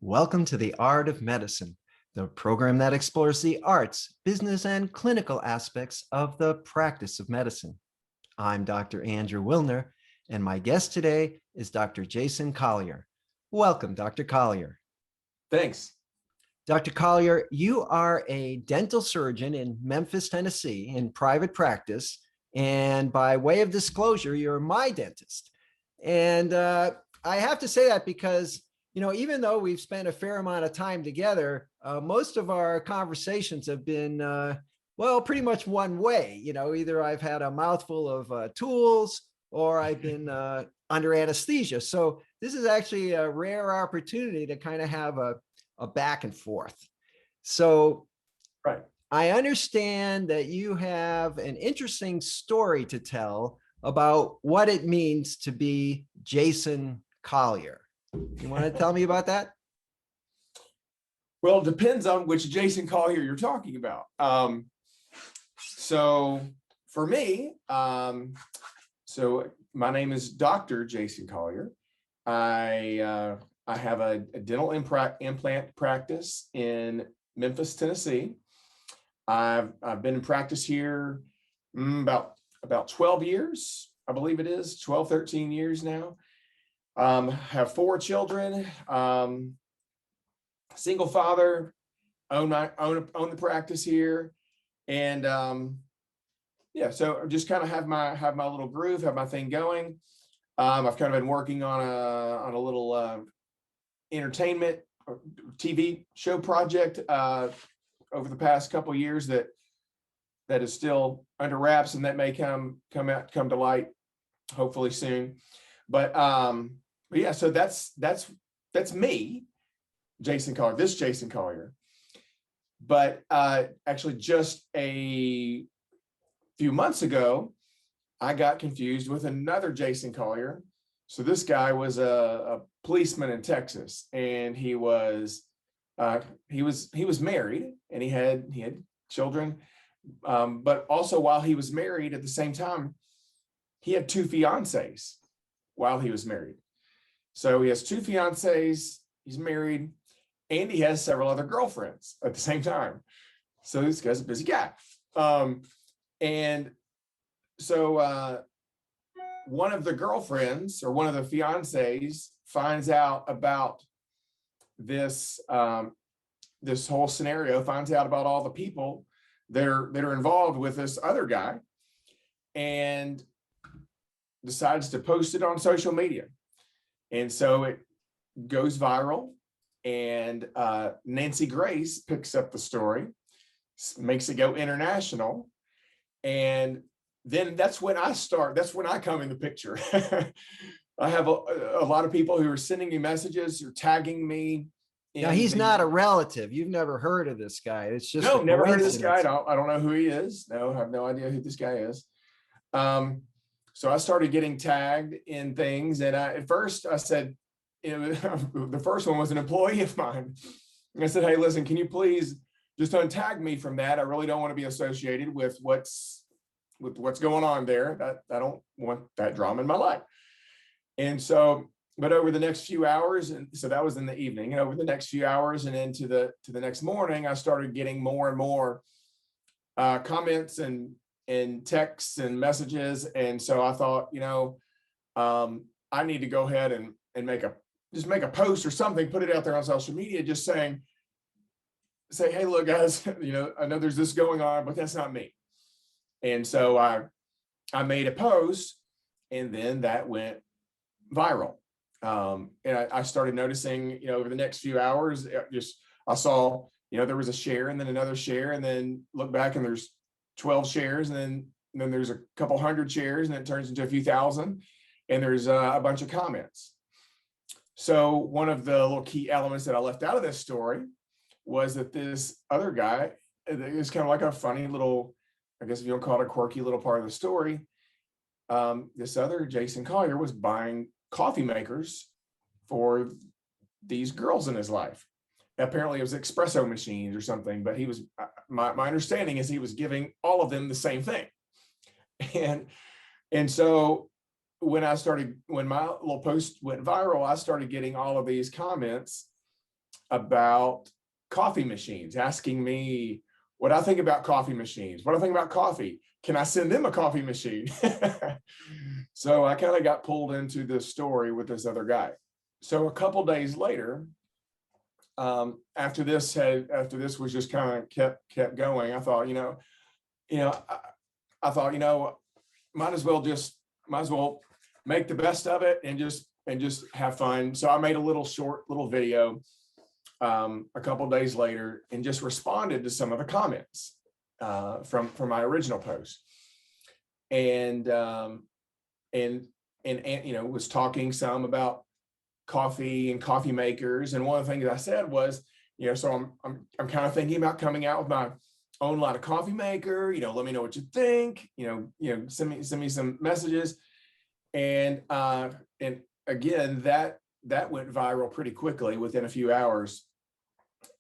Welcome to the Art of Medicine, the program that explores the arts, business, and clinical aspects of the practice of medicine. I'm Dr. Andrew Wilner, and my guest today is Dr. Jason Collier. Welcome, Dr. Collier. Thanks. Dr. Collier, you are a dental surgeon in Memphis, Tennessee, in private practice. And by way of disclosure, you're my dentist. And I have to say that because even though we've spent a fair amount of time together, most of our conversations have been, pretty much one way. Either I've had a mouthful of tools or I've been under anesthesia. So this is actually a rare opportunity to kind of have a back and forth. So right. I understand that you have an interesting story to tell about what it means to be Jason Collier. You want to tell me about that? Well, it depends on which Jason Collier you're talking about. So for me, so my name is Dr. Jason Collier. I have a dental implant practice in Memphis, Tennessee. I've been in practice here about 12 years, I believe it is, 12, 13 years now. Have 4 children, single father, own the practice here. And so just kind of have my little groove, have my thing going. I've kind of been working on a little entertainment or TV show project over the past couple of years that is still under wraps, and that may come to light hopefully soon. But yeah, so that's me, Jason Collier, this Jason Collier. But actually just a few months ago, I got confused with another Jason Collier. So this guy was a policeman in Texas, and he was married, and he had children. But also while he was married, at the same time, he had 2 fiancées while he was married. So he has 2 fiancées, he's married, and he has several other girlfriends at the same time. So this guy's a busy guy. And so one of the girlfriends, or one of the fiancées, finds out about this this whole scenario, finds out about all the people that are involved with this other guy, and decides to post it on social media. And so it goes viral, and Nancy Grace picks up the story, makes it go international. And then that's when I come in the picture. I have a lot of people who are sending me messages or tagging me. Now, he's not a relative. You've never heard of this guy. It's just no, never heard of this guy. I don't know who he is. No, I have no idea who this guy is. So I started getting tagged in things, and at first I said, the first one was an employee of mine. And I said, hey, listen, can you please just untag me from that? I really don't want to be associated with what's going on there. I don't want that drama in my life. And so, but over the next few hours, and so that was in the evening, and over the next few hours and into the next morning, I started getting more and more comments and texts and messages. And so I thought, I need to go ahead and make a post or something, put it out there on social media, just say, hey, look, guys, I know there's this going on, but that's not me. And so I made a post, and then that went viral. And I started noticing, over the next few hours, I saw, there was a share, and then another share, and then look back and there's 12 shares, and then there's a couple hundred shares, and it turns into a few thousand, and there's a bunch of comments. So one of the little key elements that I left out of this story was that this other guy, it was kind of like a funny little, I guess if you want to call it a quirky little part of the story. This other Jason Collier was buying coffee makers for these girls in his life. Apparently it was espresso machines or something, but he was, my understanding is he was giving all of them the same thing. And so when my little post went viral, I started getting all of these comments about coffee machines, asking me what I think about coffee machines, what I think about coffee. Can I send them a coffee machine? So I kind of got pulled into this story with this other guy. So a couple days later, after this was just kind of kept going, I thought, I thought, might as well make the best of it and just have fun. So I made a short video a couple of days later and just responded to some of the comments from my original post, and was talking some about coffee and coffee makers. And one of the things I said was, so I'm kind of thinking about coming out with my own line of coffee maker. Let me know what you think. Send me some messages. And again, that went viral pretty quickly within a few hours.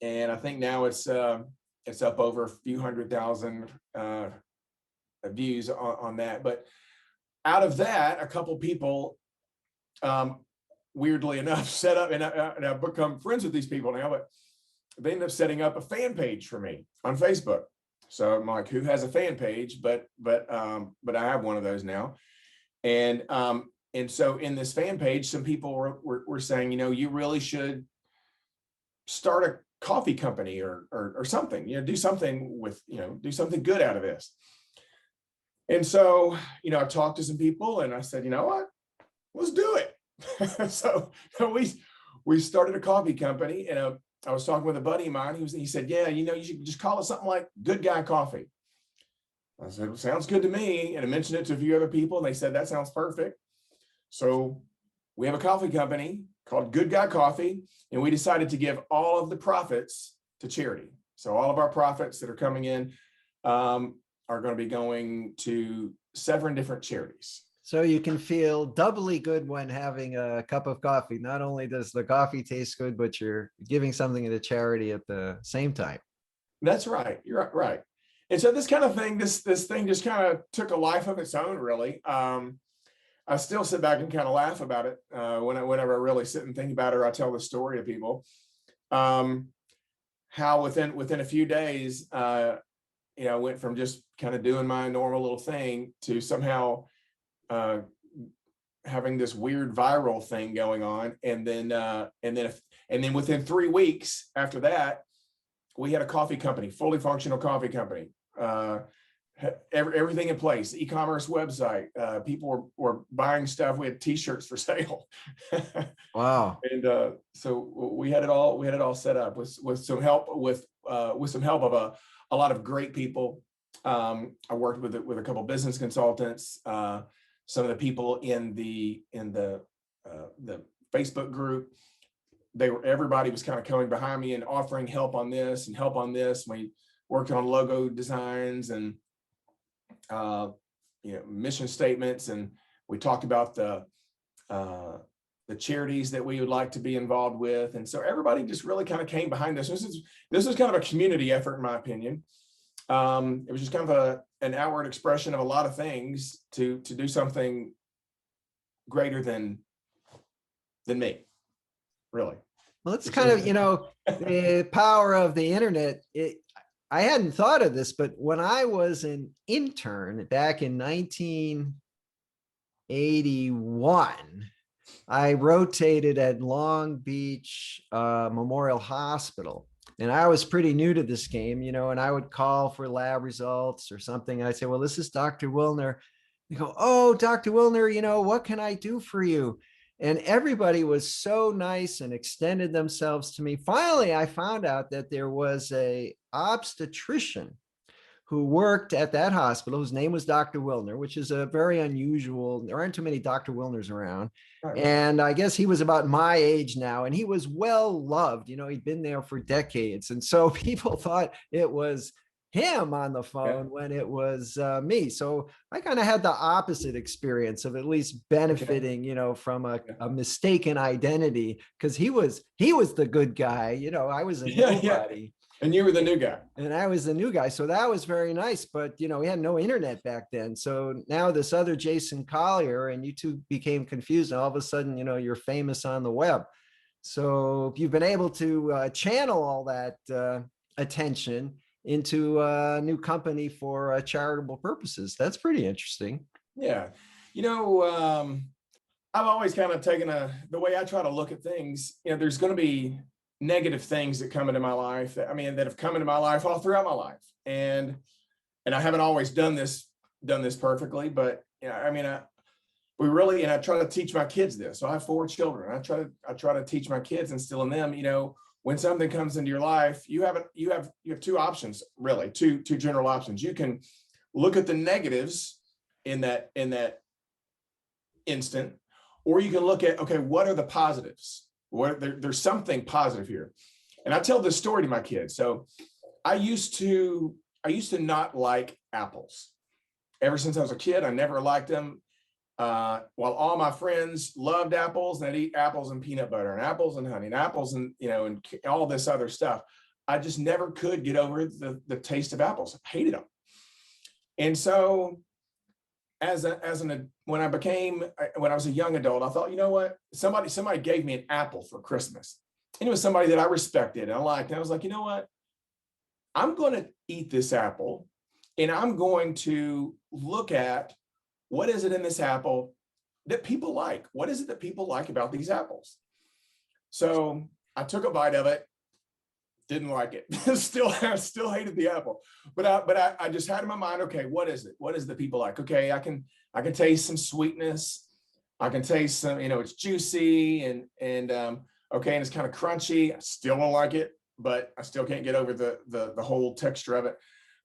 And I think now it's up over a few 100,000 views on that. But out of that, a couple people, weirdly enough, set up, and I've become friends with these people now, but they ended up setting up a fan page for me on Facebook. So I'm like, who has a fan page? But I have one of those now. And so in this fan page, some people were saying, you really should start a coffee company or something, do something with, do something good out of this. And so, I talked to some people and I said, you know what, let's do it. So we started a coffee company, and I was talking with a buddy of mine. He said, yeah, you should just call it something like GoodGuy Coffee. I said, well, sounds good to me. And I mentioned it to a few other people, and they said, that sounds perfect. So we have a coffee company called GoodGuy Coffee, and we decided to give all of the profits to charity. So all of our profits that are coming in are going to be going to 7 different charities. So you can feel doubly good when having a cup of coffee. Not only does the coffee taste good, but you're giving something to charity at the same time. That's right. You're right. And so this kind of thing, this thing just kind of took a life of its own, really. I still sit back and kind of laugh about it whenever I really sit and think about it, or I tell the story to people. How within a few days, I went from just kind of doing my normal little thing to somehow having this weird viral thing going on, and then within 3 weeks after that, we had a coffee company, fully functional coffee company, everything in place, e-commerce website. People were buying stuff. We had T-shirts for sale. Wow! And so we had it all set up with some help of a lot of great people. I worked with a couple business consultants. Some of the people in the Facebook group, everybody was kind of coming behind me and offering help on this and help on this. We worked on logo designs and mission statements, and we talked about the charities that we would like to be involved with. And so everybody just really kind of came behind this. This is kind of a community effort, in my opinion. It was just kind of an outward expression of a lot of things to do something greater than me, really. Well, it's kind of, the power of the internet. I hadn't thought of this, but when I was an intern back in 1981, I rotated at Long Beach Memorial Hospital. And I was pretty new to this game, and I would call for lab results or something. I'd say, well, this is Dr. Wilner. They go, oh, Dr. Wilner, what can I do for you? And everybody was so nice and extended themselves to me. Finally, I found out that there was a obstetrician who worked at that hospital, whose name was Dr. Wilner, which is a very unusual. There aren't too many Dr. Wilners around. Right. And I guess he was about my age now, and he was well loved. He'd been there for decades. And so people thought it was him on the phone when it was me. So I kind of had the opposite experience of at least benefiting, from a mistaken identity, because he was the good guy. I was a nobody. Yeah. And you were the new guy. And I was the new guy. So that was very nice. But, we had no internet back then. So now this other Jason Collier, and you two became confused. And all of a sudden, you're famous on the web. So you've been able to channel all that attention into a new company for charitable purposes. That's pretty interesting. Yeah. You know, I've always kind of taken the way I try to look at things, you know, there's going to be negative things that come into my life that have come into my life all throughout my life. And I haven't always done this perfectly, but you know, and I try to teach my kids this. So I have 4 children. I try to teach my kids, instill in them, you know, when something comes into your life, you have 2 options, really, two general options. You can look at the negatives in that instant, or you can look at, okay, what are the positives? There's something positive here. And I tell this story to my kids. So I used to not like apples. Ever since I was a kid, I never liked them. While all my friends loved apples, and they'd eat apples and peanut butter and apples and honey and apples and, you know, and all this other stuff, I just never could get over the taste of apples. I hated them. And so when I was a young adult, I thought, you know what, somebody gave me an apple for Christmas, and it was somebody that I respected and I liked. And I was like, you know what, I'm going to eat this apple, and I'm going to look at what is it in this apple that people like. What is it that people like about these apples? So I took a bite of it, didn't like it. still hated the apple, but I just had in my mind, okay, what is it? What is the people like? Okay, I can taste some sweetness. I can taste some, you know, it's juicy and okay, and it's kind of crunchy. I still don't like it, but I still can't get over the whole texture of it.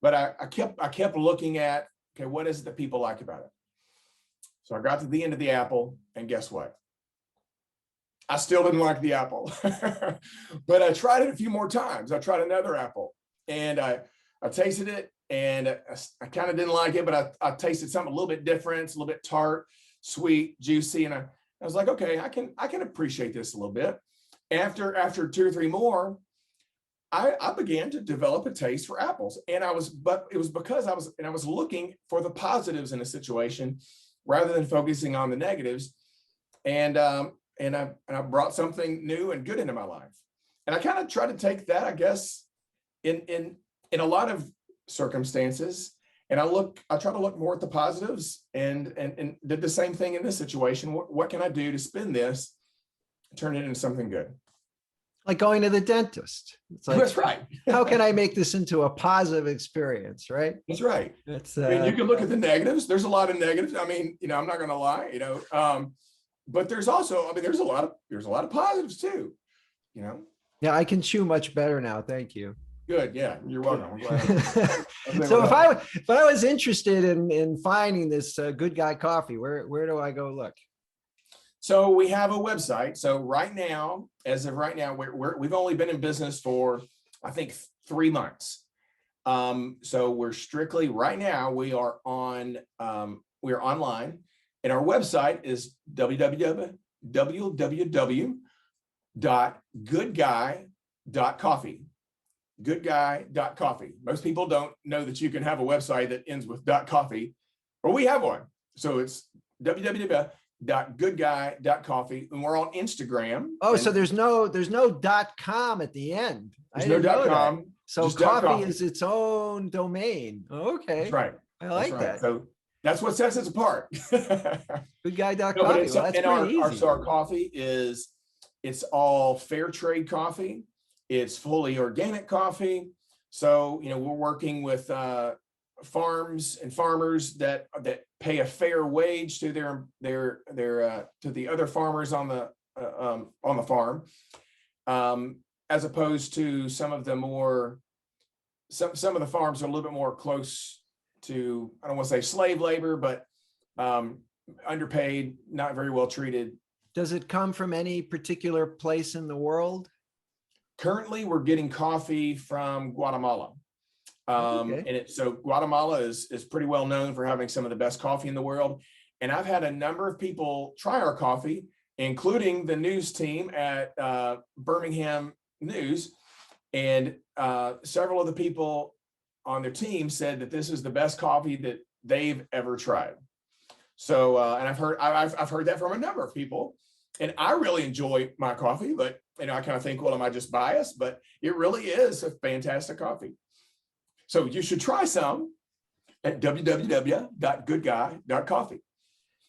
But I kept looking at, okay, what is it that people like about it? So I got to the end of the apple, and guess what? I still didn't like the apple, but I tried it a few more times. I tried another apple, and I tasted it, and I kind of didn't like it, but I tasted something a little bit different. It's a little bit tart, sweet, juicy, and I was like, okay, I can appreciate this a little bit. After 2 or 3 more, I began to develop a taste for apples, but it was because I was looking for the positives in a situation rather than focusing on the negatives, and I brought something new and good into my life. And I kind of try to take that, I guess, in a lot of circumstances, and I try to look more at the positives, and did the same thing in this situation. What can I do to spin this, turn it into something good? Like going to the dentist. It's like, that's right. How can I make this into a positive experience, right? That's right. It's I mean, you can look at the negatives. There's a lot of negatives. I mean, you know, I'm not going to lie, you know, but there's also, I mean, there's a lot of positives too, you know. Yeah, I can chew much better now. Thank you. Good. Yeah, you're welcome. I'm glad. So if I was interested in finding this Good Guy Coffee, where do I go look? So we have a website. So right now, as of right now, we've only been in business for, I think, 3 months. So we're strictly right now, we are online, and our website is www.goodguy.coffee. Goodguy.coffee. Most people don't know that you can have a website that ends with .coffee, but we have one. So it's www.goodguy.coffee, and we're on Instagram. Oh, so there's no .com at the end. There's no .com. So coffee is its own domain. Okay. That's right. I like that. So that's what sets us apart. Goodguy.coffee. No, well, that's pretty easy. Our coffee it's all fair trade coffee. It's fully organic coffee. So, you know, we're working with farms and farmers that pay a fair wage to their to the other farmers on the farm, as opposed to some of the farms are a little bit more close to, I don't want to say slave labor, but underpaid, not very well treated. Does it come from any particular place in the world? Currently, we're getting coffee from Guatemala. Okay. And so Guatemala is pretty well known for having some of the best coffee in the world. And I've had a number of people try our coffee, including the news team at Birmingham News. And several of the people on their team said that this is the best coffee that they've ever tried. So, and I've heard that from a number of people. And I really enjoy my coffee, but I kind of think, well, am I just biased? But it really is a fantastic coffee. So you should try some at www.goodguy.coffee.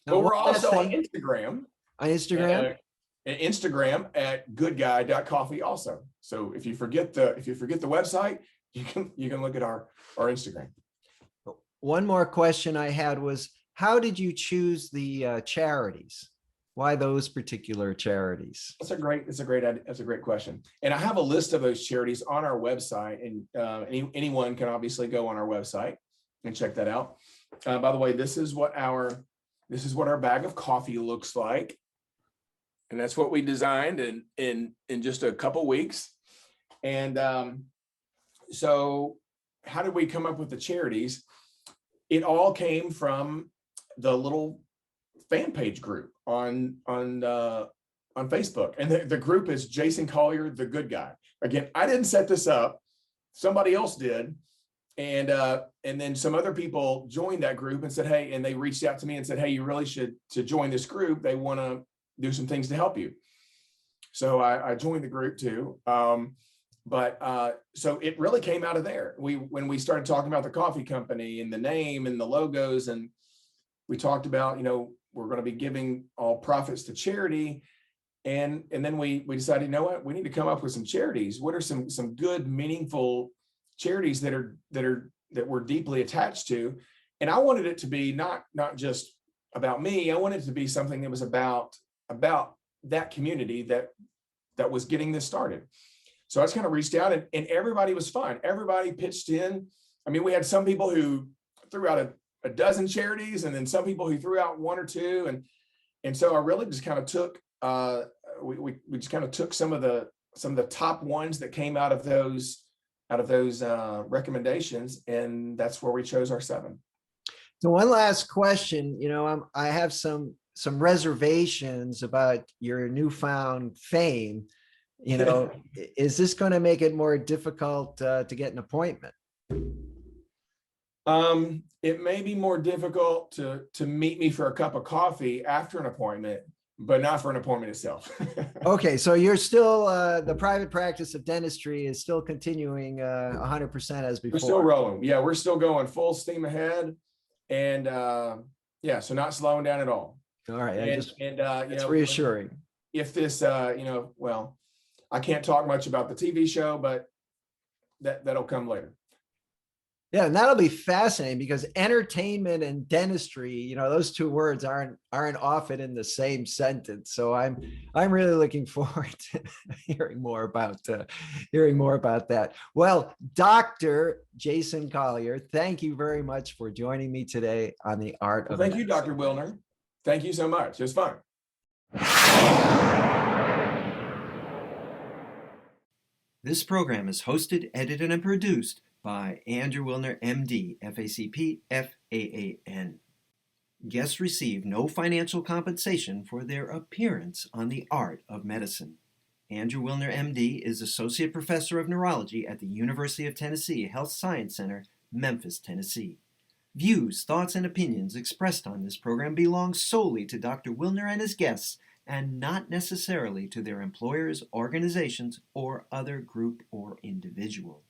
Now, But one we're last also on thing Instagram. on Instagram. Instagram at goodguy.coffee also. So if you forget the website, you can look at our Instagram. One more question I had was, how did you choose the charities? Why those particular charities? That's a great question. And I have a list of those charities on our website, and anyone can obviously go on our website and check that out. By the way, this is what our bag of coffee looks like. And that's what we designed in just a couple weeks. And so how did we come up with the charities? It all came from the little fan page group on Facebook. And the group is Jason Collier, the Good Guy. Again, I didn't set this up. Somebody else did. And then some other people joined that group and said, hey, and they reached out to me and said, hey, you really should to join this group. They want to do some things to help you. So I joined the group too. So it really came out of there. When we started talking about the coffee company and the name and the logos, and we talked about, we're going to be giving all profits to charity. And then we decided, you know what, we need to come up with some charities. What are some good, meaningful charities that we're deeply attached to? And I wanted it to be not just about me. I wanted it to be something that was about that community that was getting this started. So I just kind of reached out, and everybody was fun. Everybody pitched in. I mean, we had some people who threw out a dozen charities, and then some people who threw out one or two. And so I really just kind of took, we just kind of took some of the top ones that came out of those recommendations. And that's where we chose our 7. So one last question, I have some reservations about your newfound fame. Is this going to make it more difficult to get an appointment? It may be more difficult to meet me for a cup of coffee after an appointment, but not for an appointment itself. Okay, so you're still the private practice of dentistry is still continuing 100% as before. We're still rolling. Yeah, we're still going full steam ahead, and so not slowing down at all. All right, it's reassuring. If this, well, I can't talk much about the TV show, but that'll come later. Yeah, and that'll be fascinating because entertainment and dentistry, those two words aren't often in the same sentence. So I'm really looking forward to hearing more about that. Well, Dr. Jason Collier, thank you very much for joining me today on The Art of Thank you, Dr. Wilner. Thank you so much. It was fun. This program is hosted, edited, and produced by Andrew Wilner, MD, FACP, FAAN. Guests receive no financial compensation for their appearance on The Art of Medicine. Andrew Wilner, MD, is Associate Professor of Neurology at the University of Tennessee Health Science Center, Memphis, Tennessee. Views, thoughts, and opinions expressed on this program belong solely to Dr. Wilner and his guests, and not necessarily to their employers, organizations, or other group or individual.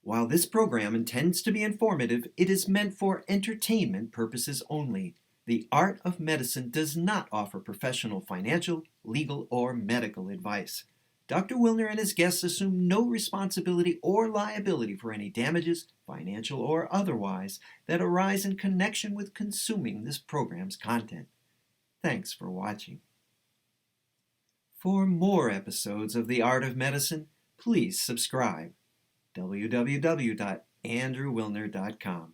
While this program intends to be informative, it is meant for entertainment purposes only. The Art of Medicine does not offer professional financial, legal, or medical advice. Dr. Wilner and his guests assume no responsibility or liability for any damages, financial or otherwise, that arise in connection with consuming this program's content. Thanks for watching. For more episodes of The Art of Medicine, please subscribe. www.andrewwilner.com